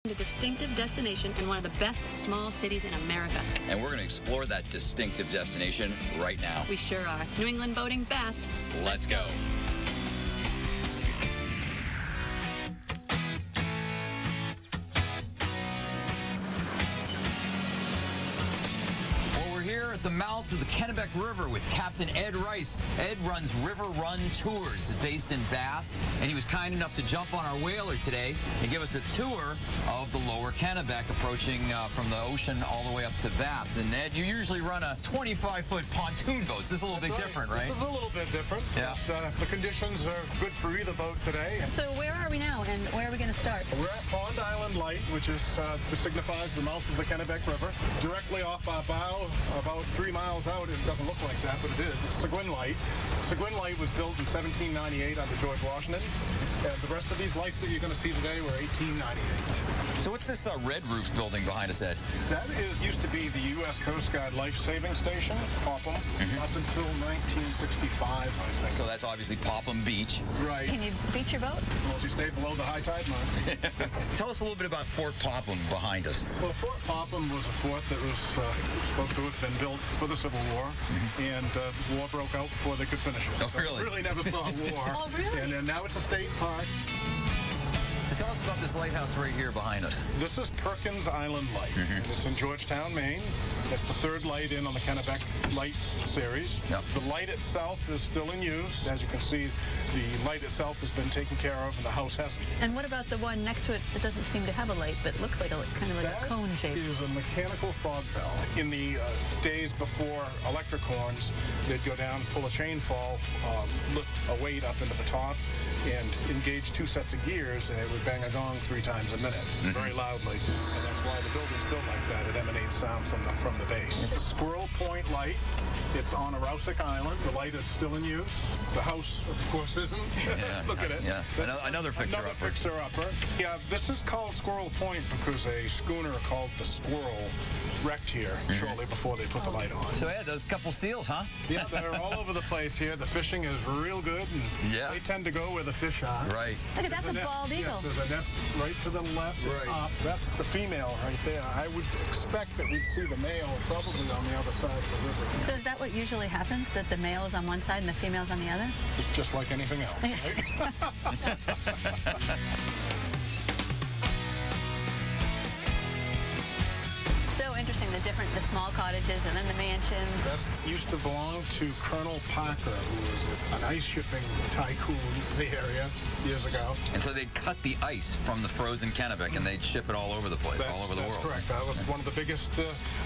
A distinctive destination in one of the best small cities in America. And we're going to explore that distinctive destination right now. We sure are. New England Boating, Bath. Let's go. At the mouth of the Kennebec River with Captain Ed Rice. Ed runs River Run Tours, based in Bath, and he was kind enough to jump on our whaler today and give us a tour of the lower Kennebec, approaching from the ocean all the way up to Bath. And Ed, you usually run a 25-foot pontoon boat. This is a little bit different, right? This is a little bit different. Yeah. But, the conditions are good for either boat today. So where are we now, and where are we going to start? We're at Pond Island Light, which signifies the mouth of the Kennebec River. Directly off our bow, about 3 miles out, it doesn't look like that, but it is. It's Seguin Light. Seguin Light was built in 1798 under George Washington, and the rest of these lights that you're going to see today were 1898. So what's this red roof building behind us, Ed? That used to be the U.S. Coast Guard life-saving station, Popham, up until 1965, I think. So that's obviously Popham Beach. Right. Can you beach your boat? Once you stay below the high tide mark. Tell us a little bit about Fort Popham behind us. Well, Fort Popham was a fort that was supposed to have been built for the Civil War, and the war broke out before they could finish it. Oh, really? So really never saw war. Oh, really? And now it's a state park. So tell us about this lighthouse right here behind us. This is Perkins Island Light. And it's in Georgetown, Maine. It's the third light in on the Kennebec Light series. Yep. The light itself is still in use. As you can see, the light itself has been taken care of, and the house hasn't. And what about the one next to it that doesn't seem to have a light, but looks like kind of like a cone shape? That is a mechanical fog bell. In the days before electric horns, they'd go down, pull a chain fall, lift a weight up into the top, and engage 2 sets of gears, and it would bang a gong 3 times a minute, very loudly. And that's why the building's built like that. It emanates sound from the base. It's a Squirrel Point light. It's on Arousic Island. The light is still in use. The house, of course, isn't. Yeah, Look at it. Yeah. Another fixer-upper. Another fixer-upper. Yeah, this is called Squirrel Point because a schooner called the Squirrel wrecked here shortly before they put the light on. So, Ed, those couple seals, huh? Yeah, they're all over the place here. The fishing is real good, and they tend to go where the fish are. Right. Look at that's a bald eagle. Yes, there's a nest right to the left and up. That's the female right there. I would expect that we'd see the male probably on the other side of the river. So is that what usually happens, that the male is on one side and the female's on the other? It's just like anything else, right? So interesting, the small cottages and then the mansions. That used to belong to Colonel Parker, who was an ice shipping tycoon in the area years ago. And so they'd cut the ice from the frozen Kennebec and they'd ship it all over the place, all over the world. That's correct. That was one of the biggest,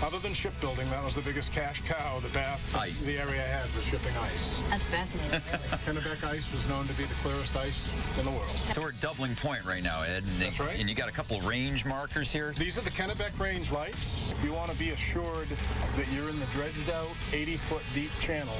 other than shipbuilding, that was the biggest cash cow the Bath, the area had, was shipping ice. That's fascinating. Kennebec ice was known to be the clearest ice in the world. So we're at Doubling Point right now, Ed. And that's right. And you got a couple of range markers here. These are the Kennebec range lights. If you want to be assured that you're in the dredged out 80-foot deep channel,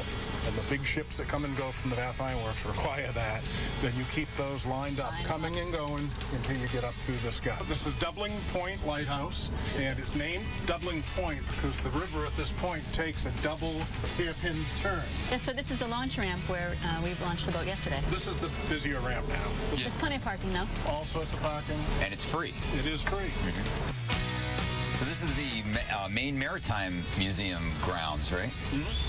and the big ships that come and go from the Bath Iron Works require that, then you keep those lined up, coming and going until you get up through this gap. This is Doubling Point Lighthouse, and it's named Doubling Point because the river at this point takes a double hairpin turn. Yeah, so this is the launch ramp where we launched the boat yesterday. This is the busier ramp now. There's plenty of parking, though. All sorts of parking. And it's free. It is free. So this is the Maine Maritime Museum grounds, right?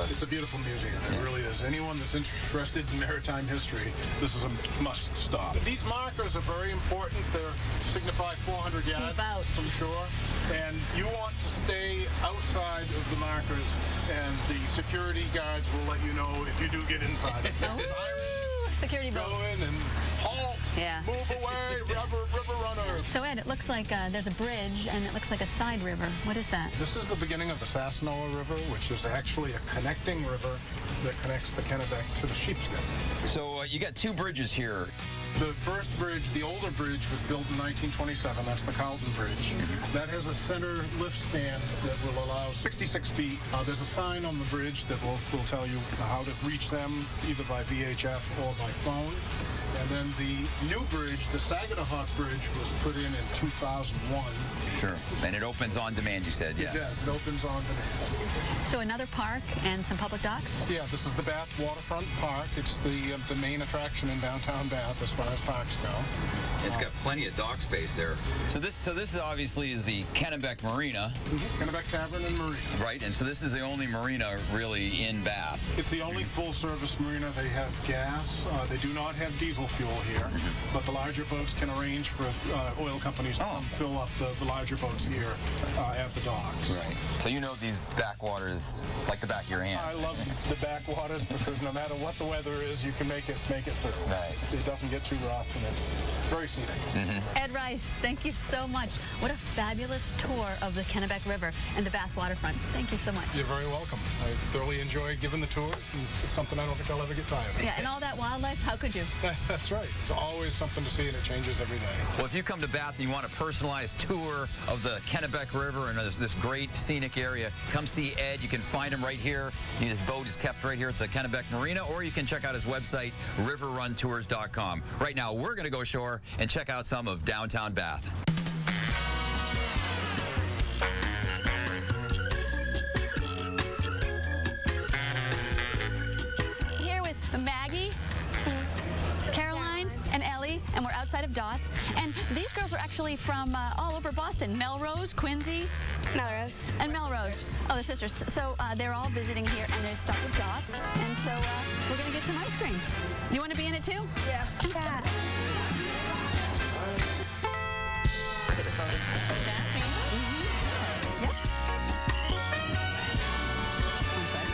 It's a beautiful museum. It really is. Anyone that's interested in maritime history, this is a must stop. These markers are very important. They signify 400 yards from shore. And you want to stay outside of the markers, and the security guards will let you know if you do get inside it. Security boat. Go in and halt. Yeah. Move away, river runner. So, Ed, it looks like there's a bridge, and it looks like a side river. What is that? This is the beginning of the Sasanoa River, which is actually a connecting river that connects the Kennebec to the Sheepshead. So you got 2 bridges here. The first bridge, the older bridge, was built in 1927. That's the Carlton Bridge. That has a center lift span that will allow 66 feet. There's a sign on the bridge that will tell you how to reach them, either by VHF or by phone. And then the new bridge, the Saginaw Bridge, was put in 2001. Sure. And it opens on demand, you said, yeah. It does. It opens on demand. So another park and some public docks? Yeah, this is the Bath Waterfront Park. It's the main attraction in downtown Bath as far as parks go. It's got plenty of dock space there. So this is obviously is the Kennebec Marina. Kennebec Tavern and Marina. Right, and so this is the only marina really in Bath. It's the only full-service marina. They have gas. They do not have diesel fuel here, but the larger boats can arrange for oil companies to come fill up the larger boats here at the docks. Right. So you know these backwaters like the back of your hand. I love the backwaters because no matter what the weather is, you can make it through. Nice. It doesn't get too rough, and it's very scenic. Ed Rice, thank you so much. What a fabulous tour of the Kennebec River and the Bath waterfront. Thank you so much. You're very welcome. I thoroughly enjoy giving the tours, and it's something I don't think I'll ever get tired of. Yeah, and all that wildlife, how could you? That's right. It's always something to see, and it changes every day. Well, if you come to Bath and you want a personalized tour of the Kennebec River and this great scenic area, come see Ed. You can find him right here. His boat is kept right here at the Kennebec Marina, or you can check out his website, riverruntours.com. Right now, we're going to go ashore and check out some of downtown Bath. Here with Maggie, Caroline, and Ellie, and we're outside of Dots. And these girls are actually from all over Boston. Melrose, Quincy. Melrose. And Melrose. Oh, they're sisters. So they're all visiting here, and they're stuck with Dots. And so we're going to get some ice cream. You want to be in it, too? Yeah. Yeah. Is it voted? That famous? Yep. One sec.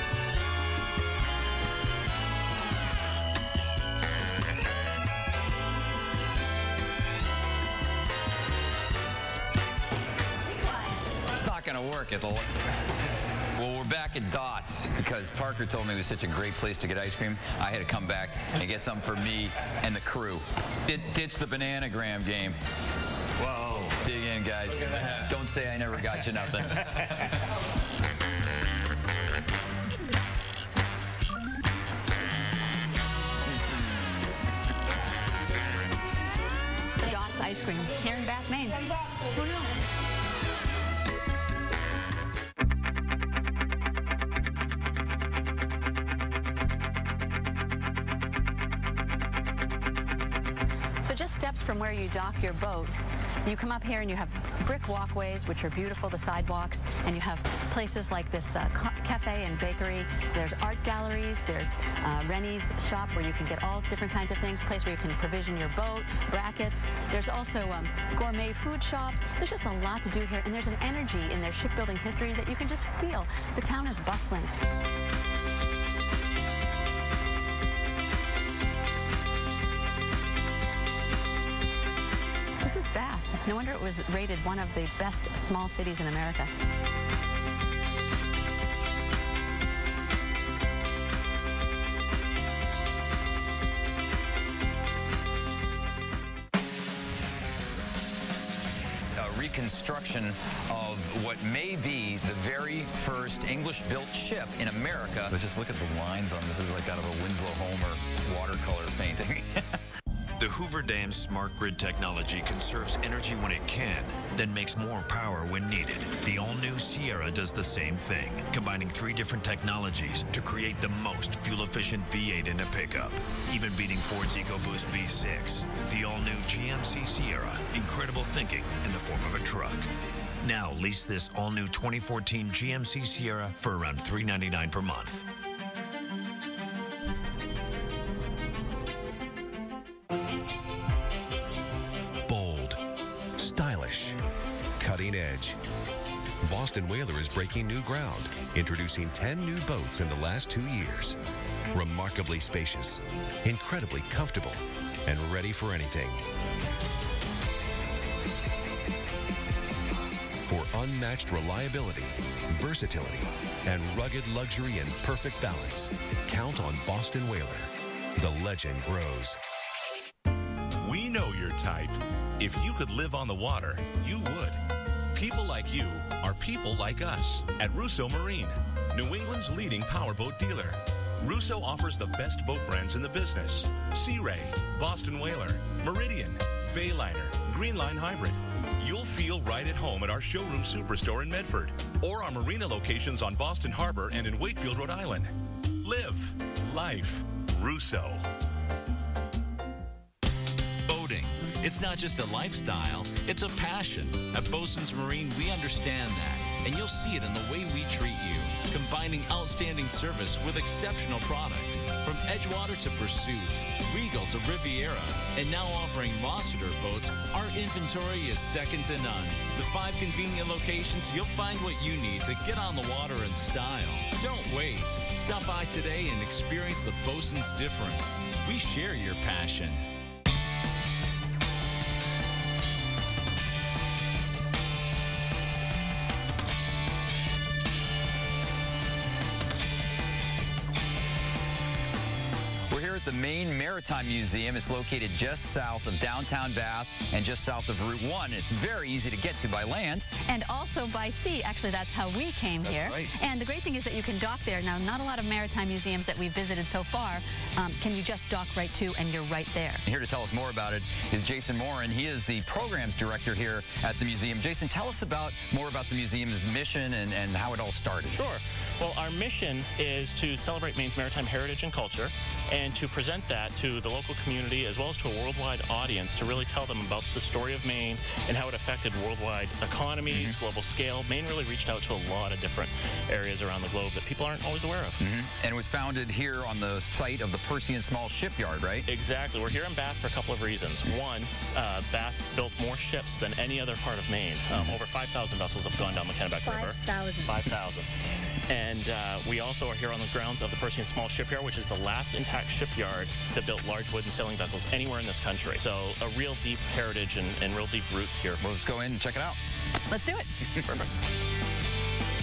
It's not going to work at the... Well, we're back at Dots because Parker told me it was such a great place to get ice cream. I had to come back and get some for me and the crew. Ditch the bananagram game. Whoa. Dig in, guys. Don't say I never got you nothing. Dots ice cream here in Bath, Maine. Who knew? So just steps from where you dock your boat, you come up here and you have brick walkways, which are beautiful, the sidewalks, and you have places like this cafe and bakery. There's art galleries. There's Rennie's shop where you can get all different kinds of things, a place where you can provision your boat, brackets. There's also gourmet food shops. There's just a lot to do here, and there's an energy in their shipbuilding history that you can just feel. The town is bustling. This is Bath. No wonder it was rated one of the best small cities in America. Reconstruction of what may be the very first English-built ship in America. But just look at the lines on this. This is like out of a Winslow Homer watercolor painting. The Hoover Dam's smart grid technology conserves energy when it can, then makes more power when needed. The all-new Sierra does the same thing, combining 3 different technologies to create the most fuel-efficient V8 in a pickup, even beating Ford's EcoBoost V6. The all-new GMC Sierra, incredible thinking in the form of a truck. Now lease this all-new 2014 GMC Sierra for around $399 per month. Stylish, cutting edge. Boston Whaler is breaking new ground, introducing 10 new boats in the last 2 years. Remarkably spacious, incredibly comfortable, and ready for anything. For unmatched reliability, versatility, and rugged luxury in perfect balance, count on Boston Whaler. The legend grows. We know your type. If you could live on the water, you would. People like you are people like us at Russo Marine, New England's leading powerboat dealer. Russo offers the best boat brands in the business. Sea Ray, Boston Whaler, Meridian, Bayliner, Greenline Hybrid. You'll feel right at home at our showroom superstore in Medford or our marina locations on Boston Harbor and in Wakefield, Rhode Island. Live life Russo. Boating. It's not just a lifestyle, it's a passion. At Bosun's Marine, we understand that, and you'll see it in the way we treat you, combining outstanding service with exceptional products. From Edgewater to Pursuit, Regal to Riviera, and now offering Rossiter boats, our inventory is second to none. With 5 convenient locations, you'll find what you need to get on the water in style. Don't wait. Stop by today and experience the Bosun's difference. We share your passion. The Maine Maritime Museum is located just south of downtown Bath and just south of Route 1. It's very easy to get to by land. And also by sea. Actually, that's how we came here. Right. And the great thing is that you can dock there. Now, not a lot of maritime museums that we've visited so far can you just dock right to, and you're right there. And here to tell us more about it is Jason Morin. He is the programs director here at the museum. Jason, tell us more about the museum's mission and how it all started. Sure. Well, our mission is to celebrate Maine's maritime heritage and culture and to present that to the local community as well as to a worldwide audience to really tell them about the story of Maine and how it affected worldwide economies, global scale. Maine really reached out to a lot of different areas around the globe that people aren't always aware of. And it was founded here on the site of the Percy and Small Shipyard, right? Exactly. We're here in Bath for a couple of reasons. One, Bath built more ships than any other part of Maine. Over 5,000 vessels have gone down the Kennebec River. 5,000. 5,000. And we also are here on the grounds of the Percy and Small Shipyard, which is the last intact shipyard that built large wooden sailing vessels anywhere in this country. So a real deep heritage and real deep roots here. Well, let's go in and check it out. Let's do it. Perfect.